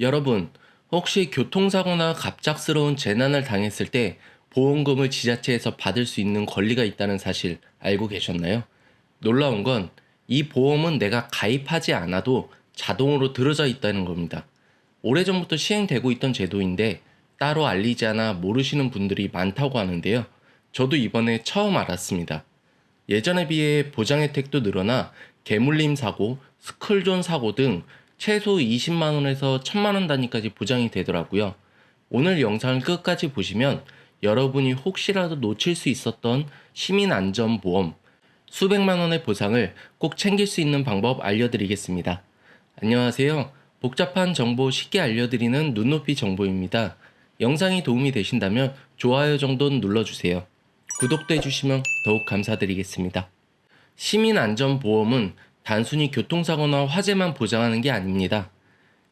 여러분, 혹시 교통사고나 갑작스러운 재난을 당했을 때 보험금을 지자체에서 받을 수 있는 권리가 있다는 사실 알고 계셨나요? 놀라운 건 이 보험은 내가 가입하지 않아도 자동으로 들어져 있다는 겁니다. 오래전부터 시행되고 있던 제도인데 따로 알리지 않아 모르시는 분들이 많다고 하는데요. 저도 이번에 처음 알았습니다. 예전에 비해 보장 혜택도 늘어나 개물림 사고, 스쿨존 사고 등 최소 20만 원에서 1000만 원 단위까지 보장이 되더라고요. 오늘 영상을 끝까지 보시면 여러분이 혹시라도 놓칠 수 있었던 시민안전보험 수백만 원의 보상을 꼭 챙길 수 있는 방법 알려드리겠습니다. 안녕하세요. 복잡한 정보 쉽게 알려드리는 눈높이 정보입니다. 영상이 도움이 되신다면 좋아요 정도는 눌러주세요. 구독도 해주시면 더욱 감사드리겠습니다. 시민안전보험은 단순히 교통사고나 화재만 보장하는 게 아닙니다.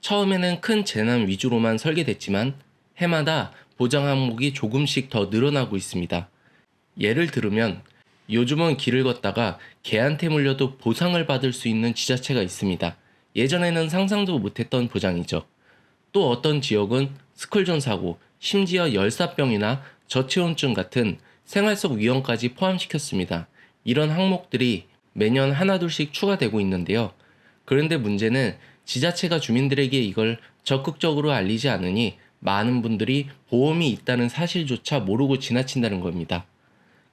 처음에는 큰 재난 위주로만 설계됐지만 해마다 보장 항목이 조금씩 더 늘어나고 있습니다. 예를 들면 요즘은 길을 걷다가 개한테 물려도 보상을 받을 수 있는 지자체가 있습니다. 예전에는 상상도 못했던 보장이죠. 또 어떤 지역은 스쿨존 사고, 심지어 열사병이나 저체온증 같은 생활 속 위험까지 포함시켰습니다. 이런 항목들이 매년 하나둘씩 추가되고 있는데요. 그런데 문제는 지자체가 주민들에게 이걸 적극적으로 알리지 않으니 많은 분들이 보험이 있다는 사실조차 모르고 지나친다는 겁니다.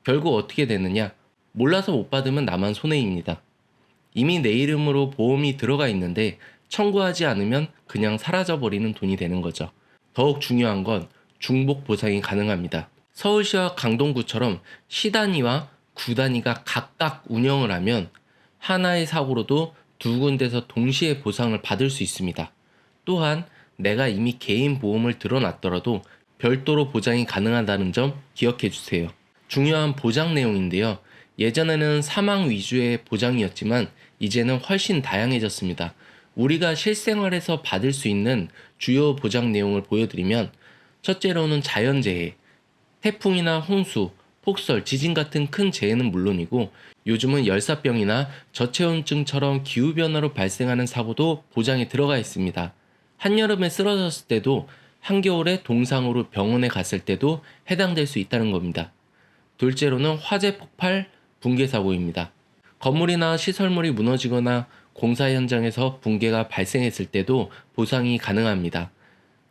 결국 어떻게 되느냐? 몰라서 못 받으면 나만 손해입니다. 이미 내 이름으로 보험이 들어가 있는데 청구하지 않으면 그냥 사라져버리는 돈이 되는 거죠. 더욱 중요한 건 중복 보상이 가능합니다. 서울시와 강동구처럼 시 단위와 구 단위가 각각 운영을 하면 하나의 사고로도 두 군데서 동시에 보상을 받을 수 있습니다. 또한 내가 이미 개인 보험을 들어놨더라도 별도로 보장이 가능하다는 점 기억해 주세요. 중요한 보장 내용인데요. 예전에는 사망 위주의 보장이었지만 이제는 훨씬 다양해졌습니다. 우리가 실생활에서 받을 수 있는 주요 보장 내용을 보여드리면 첫째로는 자연재해, 태풍이나 홍수, 폭설, 지진 같은 큰 재해는 물론이고 요즘은 열사병이나 저체온증처럼 기후변화로 발생하는 사고도 보장에 들어가 있습니다. 한여름에 쓰러졌을 때도 한겨울에 동상으로 병원에 갔을 때도 해당될 수 있다는 겁니다. 둘째로는 화재 폭발, 붕괴 사고입니다. 건물이나 시설물이 무너지거나 공사 현장에서 붕괴가 발생했을 때도 보상이 가능합니다.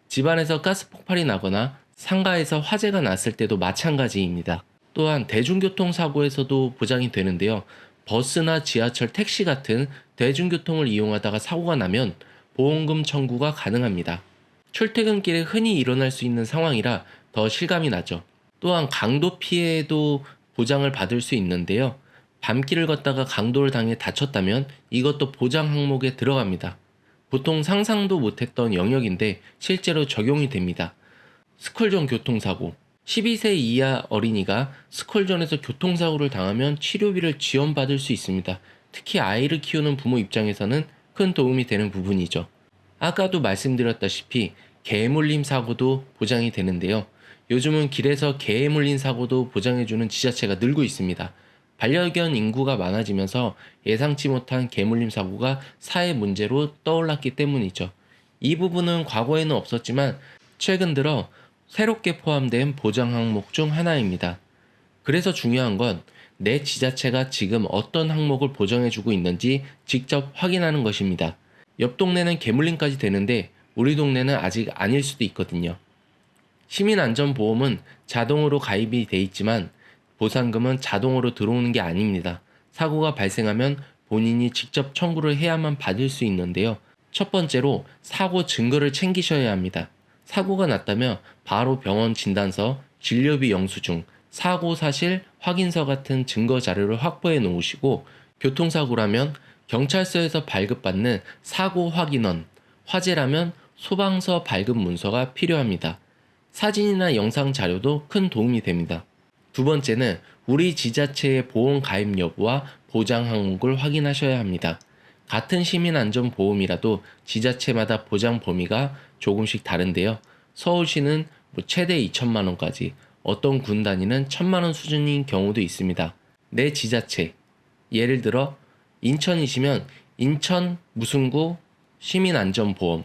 집안에서 가스 폭발이 나거나 상가에서 화재가 났을 때도 마찬가지입니다. 또한 대중교통 사고에서도 보장이 되는데요. 버스나 지하철, 택시 같은 대중교통을 이용하다가 사고가 나면 보험금 청구가 가능합니다. 출퇴근길에 흔히 일어날 수 있는 상황이라 더 실감이 나죠. 또한 강도 피해에도 보장을 받을 수 있는데요. 밤길을 걷다가 강도를 당해 다쳤다면 이것도 보장 항목에 들어갑니다. 보통 상상도 못했던 영역인데 실제로 적용이 됩니다. 스쿨존 교통사고. 12세 이하 어린이가 스쿨존에서 교통사고를 당하면 치료비를 지원받을 수 있습니다. 특히 아이를 키우는 부모 입장에서는 큰 도움이 되는 부분이죠. 아까도 말씀드렸다시피 개에 물림 사고도 보장이 되는데요. 요즘은 길에서 개에 물린 사고도 보장해주는 지자체가 늘고 있습니다. 반려견 인구가 많아지면서 예상치 못한 개물림 사고가 사회 문제로 떠올랐기 때문이죠. 이 부분은 과거에는 없었지만 최근 들어 새롭게 포함된 보장 항목 중 하나입니다. 그래서 중요한 건 내 지자체가 지금 어떤 항목을 보장해주고 있는지 직접 확인하는 것입니다. 옆 동네는 개물림까지 되는데 우리 동네는 아직 아닐 수도 있거든요. 시민안전보험은 자동으로 가입이 돼 있지만 보상금은 자동으로 들어오는 게 아닙니다. 사고가 발생하면 본인이 직접 청구를 해야만 받을 수 있는데요. 첫 번째로 사고 증거를 챙기셔야 합니다. 사고가 났다면 바로 병원 진단서, 진료비 영수증, 사고 사실 확인서 같은 증거 자료를 확보해 놓으시고 교통사고라면 경찰서에서 발급받는 사고 확인원, 화재라면 소방서 발급 문서가 필요합니다. 사진이나 영상 자료도 큰 도움이 됩니다. 두 번째는 우리 지자체의 보험 가입 여부와 보장 항목을 확인하셔야 합니다. 같은 시민안전보험이라도 지자체마다 보장 범위가 조금씩 다른데요. 서울시는 최대 2천만 원까지, 어떤 군 단위는 1000만 원 수준인 경우도 있습니다. 내 지자체, 예를 들어 인천이시면 인천 무슨구 시민안전보험,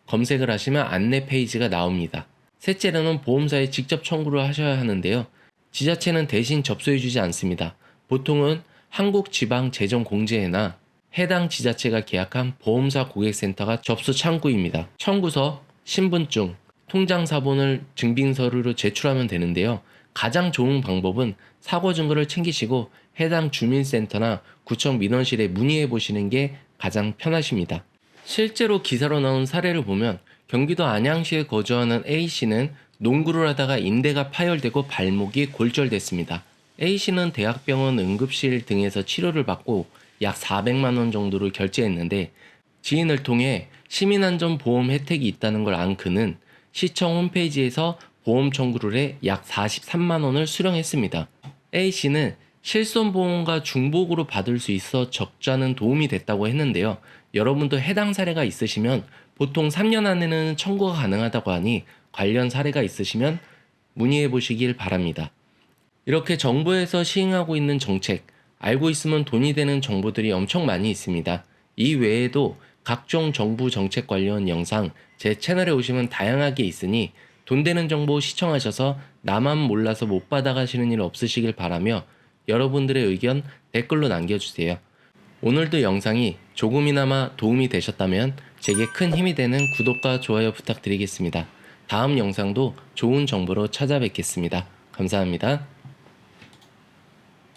검색을 하시면 안내 페이지가 나옵니다. 셋째로는 보험사에 직접 청구를 하셔야 하는데요. 지자체는 대신 접수해주지 않습니다. 보통은 한국지방재정공제회나 해당 지자체가 계약한 보험사 고객센터가 접수 창구입니다. 청구서, 신분증, 통장사본을 증빙서류로 제출하면 되는데요. 가장 좋은 방법은 사고 증거를 챙기시고 해당 주민센터나 구청 민원실에 문의해 보시는 게 가장 편하십니다. 실제로 기사로 나온 사례를 보면 경기도 안양시에 거주하는 A씨는 농구를 하다가 인대가 파열되고 발목이 골절됐습니다. A씨는 대학병원 응급실 등에서 치료를 받고 약 400만 원 정도를 결제했는데 지인을 통해 시민안전보험 혜택이 있다는 걸 안 그는 시청 홈페이지에서 보험 청구를 해 약 43만 원을 수령했습니다. A씨는 실손보험과 중복으로 받을 수 있어 적자는 도움이 됐다고 했는데요. 여러분도 해당 사례가 있으시면 보통 3년 안에는 청구가 가능하다고 하니 관련 사례가 있으시면 문의해 보시길 바랍니다. 이렇게 정부에서 시행하고 있는 정책, 알고 있으면 돈이 되는 정보들이 엄청 많이 있습니다. 이 외에도 각종 정부 정책 관련 영상 제 채널에 오시면 다양하게 있으니 돈 되는 정보 시청하셔서 나만 몰라서 못 받아가시는 일 없으시길 바라며 여러분들의 의견 댓글로 남겨주세요. 오늘도 영상이 조금이나마 도움이 되셨다면 제게 큰 힘이 되는 구독과 좋아요 부탁드리겠습니다. 다음 영상도 좋은 정보로 찾아뵙겠습니다. 감사합니다.